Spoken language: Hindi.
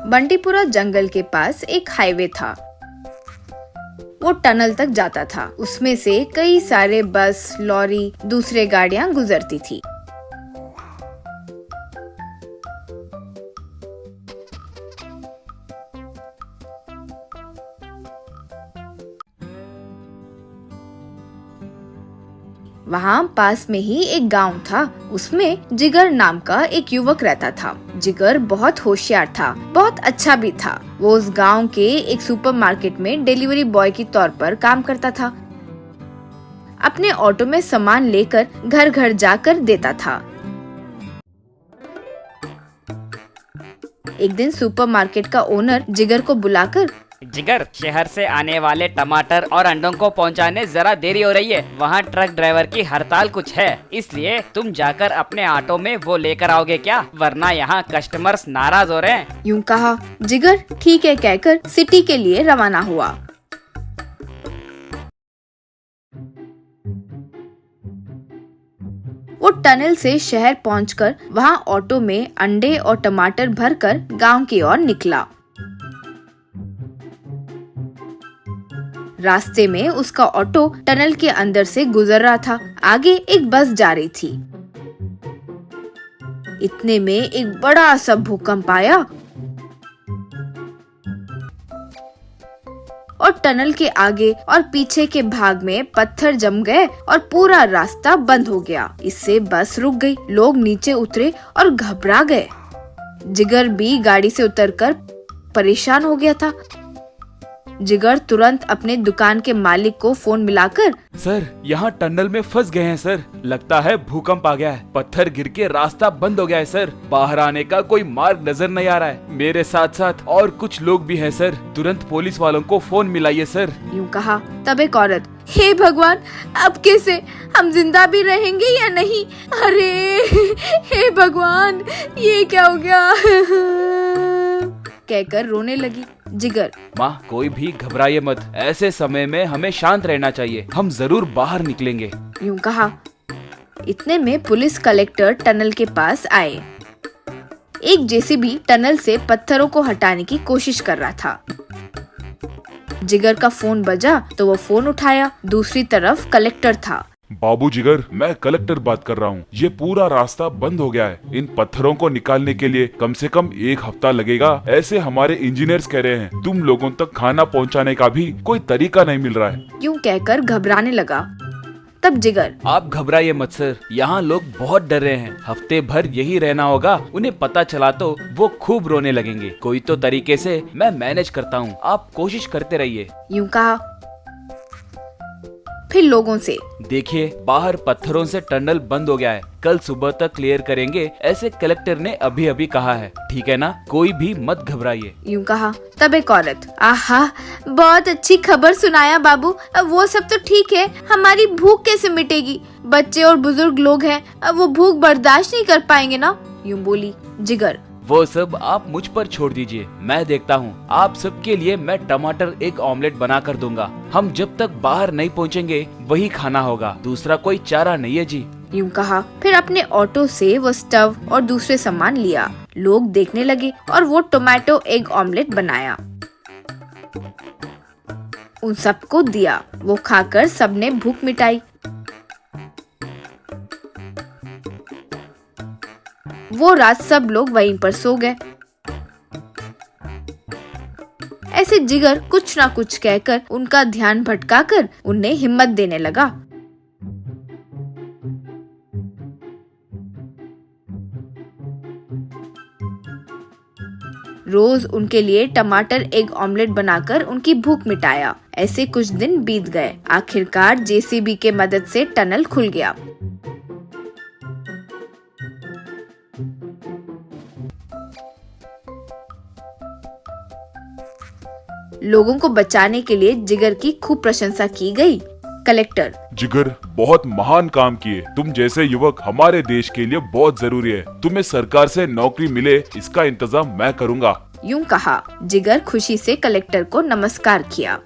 बंटीपुरा जंगल के पास एक हाईवे था। वो टनल तक जाता था। उसमें से कई सारे बस, लॉरी, दूसरे गाड़ियां गुजरती थी। वहाँ पास में ही एक गांव था। उसमें जिगर नाम का एक युवक रहता था। जिगर बहुत होशियार था, बहुत अच्छा भी था। वो उस गांव के एक सुपरमार्केट में डिलीवरी बॉय के तौर पर काम करता था। अपने ऑटो में सामान लेकर घर घर जाकर देता था। एक दिन सुपरमार्केट का ओनर जिगर को बुलाकर, जिगर, शहर से आने वाले टमाटर और अंडों को पहुंचाने जरा देरी हो रही है। वहाँ ट्रक ड्राइवर की हड़ताल कुछ है, इसलिए तुम जाकर अपने ऑटो में वो लेकर आओगे क्या? वरना यहाँ कस्टमर्स नाराज हो रहे हैं। यूँ कहा। जिगर ठीक है कहकर सिटी के लिए रवाना हुआ। वो टनल से शहर पहुंचकर वहाँ ऑटो में अंडे और टमाटर भरकर गांव की ओर निकला। रास्ते में उसका ऑटो टनल के अंदर से गुजर रहा था। आगे एक बस जा रही थी। इतने में एक बड़ा सा भूकंप आया और टनल के आगे और पीछे के भाग में पत्थर जम गए और पूरा रास्ता बंद हो गया। इससे बस रुक गई। लोग नीचे उतरे और घबरा गए। जिगर भी गाड़ी से उतरकर परेशान हो गया था। जिगर तुरंत अपने दुकान के मालिक को फोन मिलाकर, सर, यहाँ टनल में फंस गए हैं सर। लगता है भूकंप आ गया है। पत्थर गिर के रास्ता बंद हो गया है सर। बाहर आने का कोई मार्ग नजर नहीं आ रहा है। मेरे साथ साथ और कुछ लोग भी हैं सर। तुरंत पुलिस वालों को फोन मिलाइए सर। यूँ कहा। तब एक औरत, हे भगवान, अब कैसे? हम जिंदा भी रहेंगे या नहीं? अरे हे भगवान, ये क्या हो गया? कहकर रोने लगी। जिगर, माँ, कोई भी घबराइए मत। ऐसे समय में हमें शांत रहना चाहिए। हम जरूर बाहर निकलेंगे। यूँ कहा। इतने में पुलिस कलेक्टर टनल के पास आए। एक जेसीबी टनल से पत्थरों को हटाने की कोशिश कर रहा था। जिगर का फोन बजा तो वो फोन उठाया। दूसरी तरफ कलेक्टर था। बाबू जिगर, मैं कलेक्टर बात कर रहा हूँ। ये पूरा रास्ता बंद हो गया है। इन पत्थरों को निकालने के लिए कम से कम 1 हफ्ता लगेगा, ऐसे हमारे इंजीनियर्स कह रहे हैं। तुम लोगों तक खाना पहुँचाने का भी कोई तरीका नहीं मिल रहा है। यूँ कहकर घबराने लगा। तब जिगर, आप घबराइए मत सर। यहाँ लोग बहुत डर रहे हैं। हफ्ते भर यही रहना होगा। उन्हें पता चला तो वो खूब रोने लगेंगे। कोई तो तरीके से मैं मैनेज करता हूँ। आप कोशिश करते रहिए। यूँ कहा। फिर लोगों से, देखिए, बाहर पत्थरों से टनल बंद हो गया है। कल सुबह तक क्लियर करेंगे, ऐसे कलेक्टर ने अभी अभी कहा है। ठीक है ना? कोई भी मत घबराइए। यूँ कहा। तब एक औरत, आहा, बहुत अच्छी खबर सुनाया बाबू। वो सब तो ठीक है, हमारी भूख कैसे मिटेगी? बच्चे और बुजुर्ग लोग हैं, वो भूख बर्दाश्त नहीं कर पाएंगे ना? यूँ बोली। जिगर, वो सब आप मुझ पर छोड़ दीजिए, मैं देखता हूँ। आप सबके लिए मैं टमाटर एक ऑमलेट बना कर दूंगा। हम जब तक बाहर नहीं पहुँचेंगे वही खाना होगा। दूसरा कोई चारा नहीं है जी। यूँ कहा। फिर अपने ऑटो से वो स्टव और दूसरे सामान लिया। लोग देखने लगे और वो टोमेटो एग ऑमलेट बनाया। उन सबको दिया। वो खाकर सबने भूख मिटाई। वो रात सब लोग वहीं पर सो गए। ऐसे जिगर कुछ ना कुछ कहकर उनका ध्यान भटकाकर उन्हें हिम्मत देने लगा। रोज उनके लिए टमाटर एग ऑमलेट बनाकर उनकी भूख मिटाया। ऐसे कुछ दिन बीत गए। आखिरकार जेसीबी के मदद से टनल खुल गया। लोगों को बचाने के लिए जिगर की खूब प्रशंसा की गई। कलेक्टर, जिगर, बहुत महान काम किए। तुम जैसे युवक हमारे देश के लिए बहुत जरूरी है। तुम्हें सरकार से नौकरी मिले, इसका इंतजाम मैं करूँगा। यूँ कहा। जिगर खुशी से कलेक्टर को नमस्कार किया।